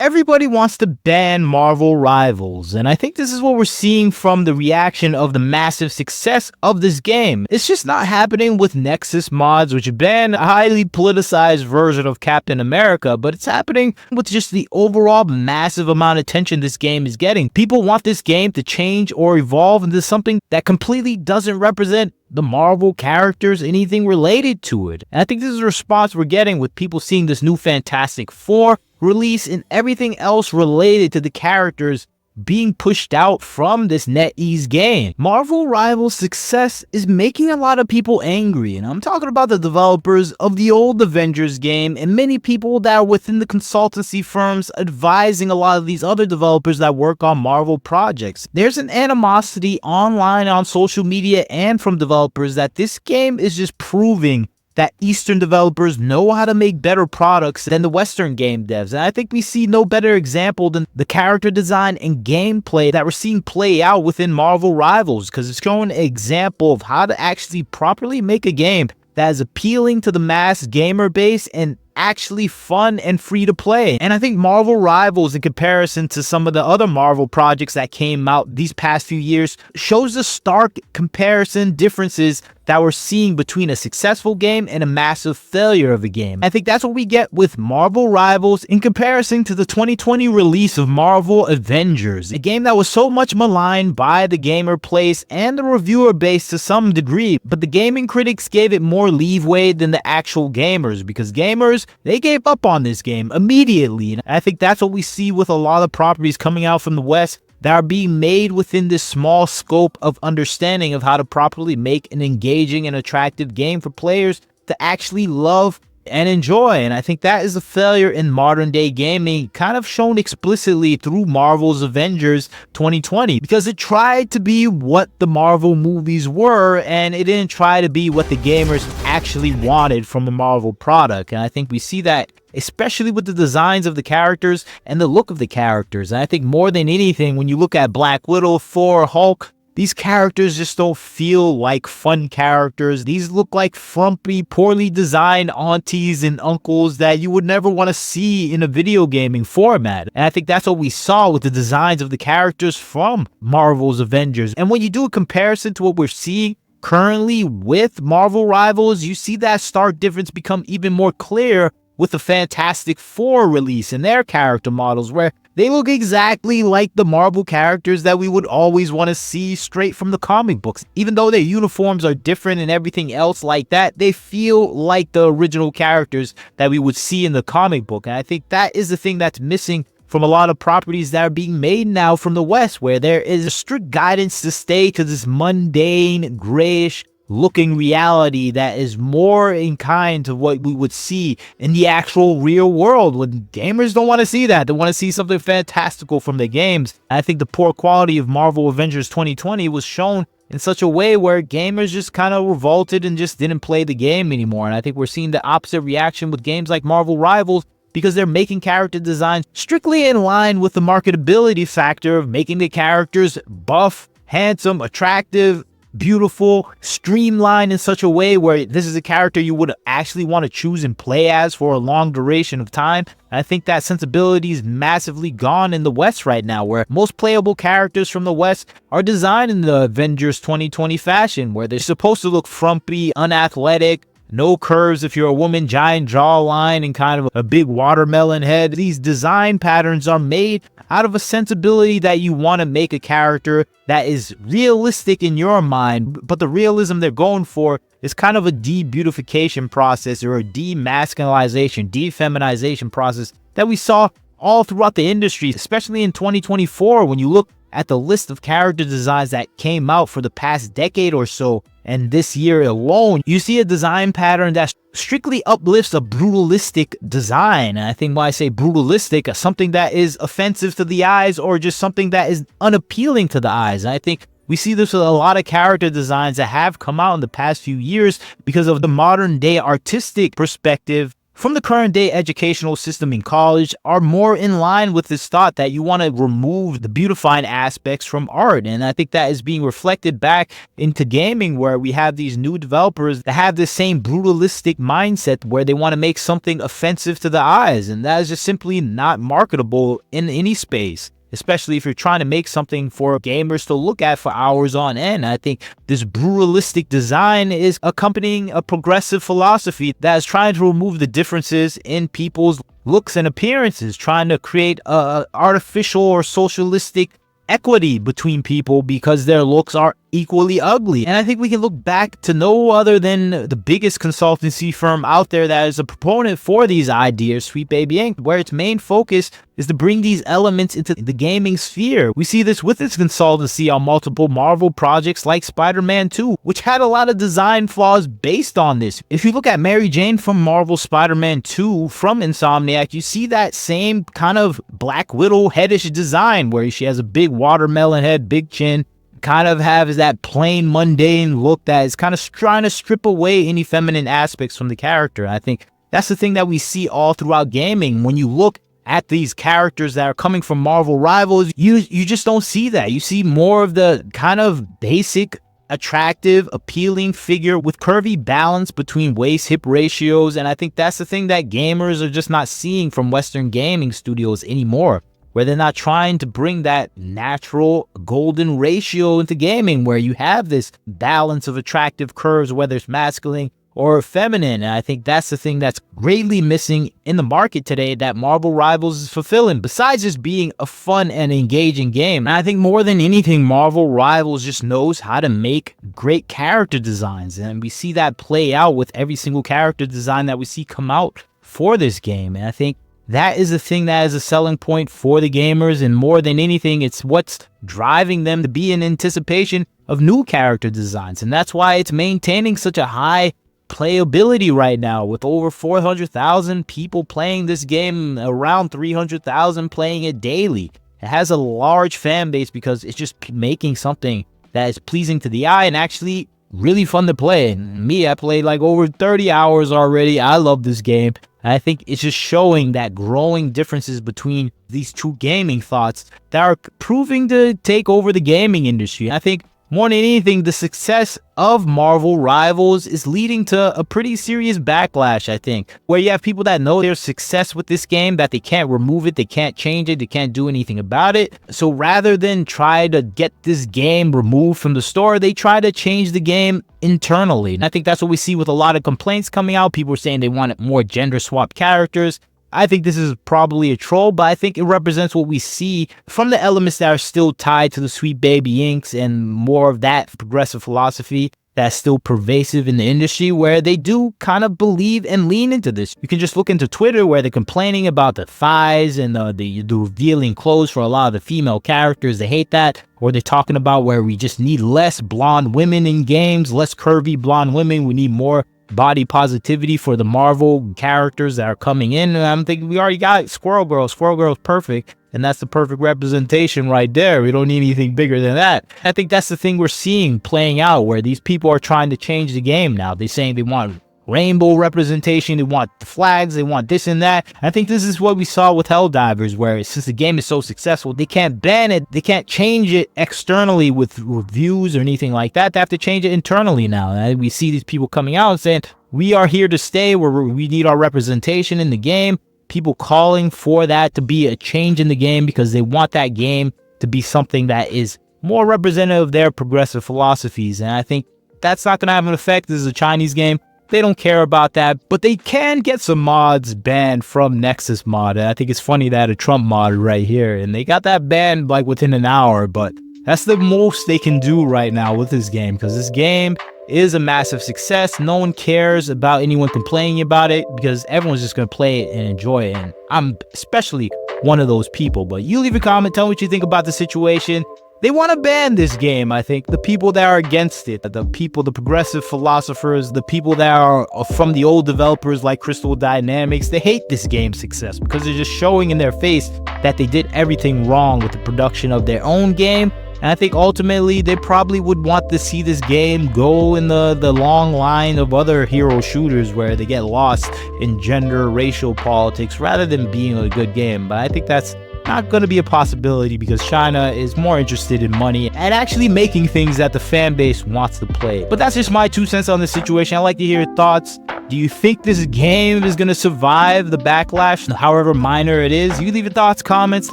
Everybody wants to ban Marvel Rivals, and I think this is what we're seeing from the reaction of the massive success of this game. It's just not happening with Nexus mods, which ban a highly politicized version of Captain America, but it's happening with just the overall massive amount of attention this game is getting. People want this game to change or evolve into something that completely doesn't represent the Marvel characters, anything related to it. And I think this is a response we're getting with people seeing this new Fantastic Four release and everything else related to the characters being pushed out from this NetEase game. Marvel Rivals' success is making a lot of people angry, and I'm talking about the developers of the old Avengers game and many people that are within the consultancy firms advising a lot of these other developers that work on Marvel projects. There's an animosity online on social media and from developers that this game is just proving that Eastern developers know how to make better products than the Western game devs. And I think we see no better example than the character design and gameplay that we're seeing play out within Marvel Rivals, because it's showing an example of how to actually properly make a game that is appealing to the mass gamer base and actually fun and free to play. And I think Marvel Rivals, in comparison to some of the other Marvel projects that came out these past few years, shows the stark comparison differences that we're seeing between a successful game and a massive failure of a game. I think that's what we get with Marvel Rivals in comparison to the 2020 release of Marvel Avengers, a game that was so much maligned by the gamer place and the reviewer base to some degree, but the gaming critics gave it more leeway than the actual gamers, because gamers, they gave up on this game immediately. And I think that's what we see with a lot of properties coming out from the West that are being made within this small scope of understanding of how to properly make an engaging and attractive game for players to actually love and enjoy. And I think that is a failure in modern day gaming, kind of shown explicitly through Marvel's Avengers 2020, because it tried to be what the Marvel movies were and it didn't try to be what the gamers actually wanted from a Marvel product. And I think we see that especially with the designs of the characters and the look of the characters. And I think more than anything, when you look at Black Widow, Thor, Hulk, these characters just don't feel like fun characters. These look like frumpy, poorly designed aunties and uncles that you would never want to see in a video gaming format. And I think that's what we saw with the designs of the characters from Marvel's Avengers. And when you do a comparison to what we're seeing currently with Marvel Rivals, you see that stark difference become even more clear with the Fantastic Four release and their character models, where they look exactly like the Marvel characters that we would always want to see straight from the comic books. Even though their uniforms are different and everything else like that, they feel like the original characters that we would see in the comic book. And I think that is the thing that's missing from a lot of properties that are being made now from the West, where there is a strict guidance to stay to this mundane, grayish looking reality that is more in kind to what we would see in the actual real world, when gamers don't want to see that. They want to see something fantastical from the games. I think the poor quality of Marvel Avengers 2020 was shown in such a way where gamers just kind of revolted and just didn't play the game anymore. And I think we're seeing the opposite reaction with games like Marvel Rivals, because they're making character designs strictly in line with the marketability factor of making the characters buff, handsome, attractive, beautiful, streamlined in such a way where this is a character you would actually want to choose and play as for a long duration of time. I think that sensibility is massively gone in the West right now, where most playable characters from the West are designed in the Avengers 2020 fashion, where they're supposed to look frumpy, unathletic, no curves if you're a woman, giant jawline, and kind of a big watermelon head. These design patterns are made out of a sensibility that you want to make a character that is realistic in your mind, but the realism they're going for is kind of a de-beautification process or a demasculinization, defeminization process that we saw all throughout the industry, especially in 2024. When you look at the list of character designs that came out for the past decade or so, and this year alone, you see a design pattern that strictly uplifts a brutalistic design. And I think when I say brutalistic, something that is offensive to the eyes or just something that is unappealing to the eyes. And I think we see this with a lot of character designs that have come out in the past few years because of the modern day artistic perspective from the current day educational system in college are more in line with this thought that you want to remove the beautifying aspects from art. And I think that is being reflected back into gaming, where we have these new developers that have this same brutalistic mindset where they want to make something offensive to the eyes. And that is just simply not marketable in any space, especially if you're trying to make something for gamers to look at for hours on end. I think this brutalistic design is accompanying a progressive philosophy that is trying to remove the differences in people's looks and appearances, trying to create a artificial or socialistic equity between people because their looks are equally ugly. And I think we can look back to no other than the biggest consultancy firm out there that is a proponent for these ideas, Sweet Baby Inc., where its main focus is to bring these elements into the gaming sphere. We see this with its consultancy on multiple Marvel projects like Spider-Man 2, which had a lot of design flaws based on this. If you look at Mary Jane from Marvel Spider-Man 2 from Insomniac, you see that same kind of Black Widow headish design where she has a big watermelon head, big chin, kind of has that plain mundane look that is kind of trying to strip away any feminine aspects from the character. I think that's the thing that we see all throughout gaming. When you look at these characters that are coming from Marvel Rivals, you just don't see that. You see more of the kind of basic, attractive, appealing figure with curvy balance between waist-hip ratios. And I think that's the thing that gamers are just not seeing from Western gaming studios anymore, where they're not trying to bring that natural golden ratio into gaming, where you have this balance of attractive curves, whether it's masculine or feminine. And I think that's the thing that's greatly missing in the market today that Marvel Rivals is fulfilling, besides just being a fun and engaging game. And I think more than anything, Marvel Rivals just knows how to make great character designs. And we see that play out with every single character design that we see come out for this game. And I think that is the thing that is a selling point for the gamers, and more than anything, it's what's driving them to be in anticipation of new character designs. And that's why it's maintaining such a high playability right now, with over 400,000 people playing this game, around 300,000 playing it daily. It has a large fan base because it's just making something that is pleasing to the eye and actually really fun to play. And me, I played like over 30 hours already. I love this game. I think it's just showing that growing differences between these two gaming thoughts that are proving to take over the gaming industry. I think more than anything, the success of Marvel Rivals is leading to a pretty serious backlash, I think, where you have people that know their success with this game, that they can't remove it, they can't change it, they can't do anything about it. So rather than try to get this game removed from the store, they try to change the game internally. And I think that's what we see with a lot of complaints coming out. People are saying they want more gender swap characters. I think this is probably a troll, but I think it represents what we see from the elements that are still tied to the Sweet Baby Inks and more of that progressive philosophy that's still pervasive in the industry, where they do kind of believe and lean into this. You can just look into Twitter where they're complaining about the thighs and the revealing clothes for a lot of the female characters. They hate that. Or they're talking about where we just need less blonde women in games, less curvy blonde women. We need more body positivity for the Marvel characters that are coming in. And I'm thinking we already got Squirrel Girl. Squirrel Girl's perfect, and that's the perfect representation right there. We don't need anything bigger than that. I think that's the thing we're seeing playing out, where these people are trying to change the game now. They're saying they want rainbow representation, they want the flags, they want this and that. I think this is what we saw with Helldivers, where since the game is so successful, they can't ban it, they can't change it externally with reviews or anything like that. They have to change it internally now. And we see these people coming out and saying, we are here to stay, where we need our representation in the game. People calling for that to be a change in the game because they want that game to be something that is more representative of their progressive philosophies. And I think that's not going to have an effect. This is a Chinese game. They don't care about that, but they can get some mods banned from Nexus mod. And I think it's funny that a Trump mod right here, and they got that banned like within an hour, but that's the most they can do right now with this game, because this game is a massive success. No one cares about anyone complaining about it because everyone's just going to play it and enjoy it. And I'm especially one of those people. But you leave a comment, tell me what you think about the situation. They want to ban this game, I think. The people that are against it, the people, the progressive philosophers, the people that are from the old developers like Crystal Dynamics, they hate this game's success because they're just showing in their face that they did everything wrong with the production of their own game And I think ultimately they probably would want to see this game go in the long line of other hero shooters where they get lost in gender, racial politics rather than being a good game. But I think that's not going to be a possibility because China is more interested in money and actually making things that the fan base wants to play. But that's just my 2 cents on this situation. I'd like to hear your thoughts. Do you think this game is going to survive the backlash, however minor it is? You leave your thoughts, comments,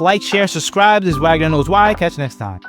like, share, subscribe. This is Wagner Knows Why. Catch you next time.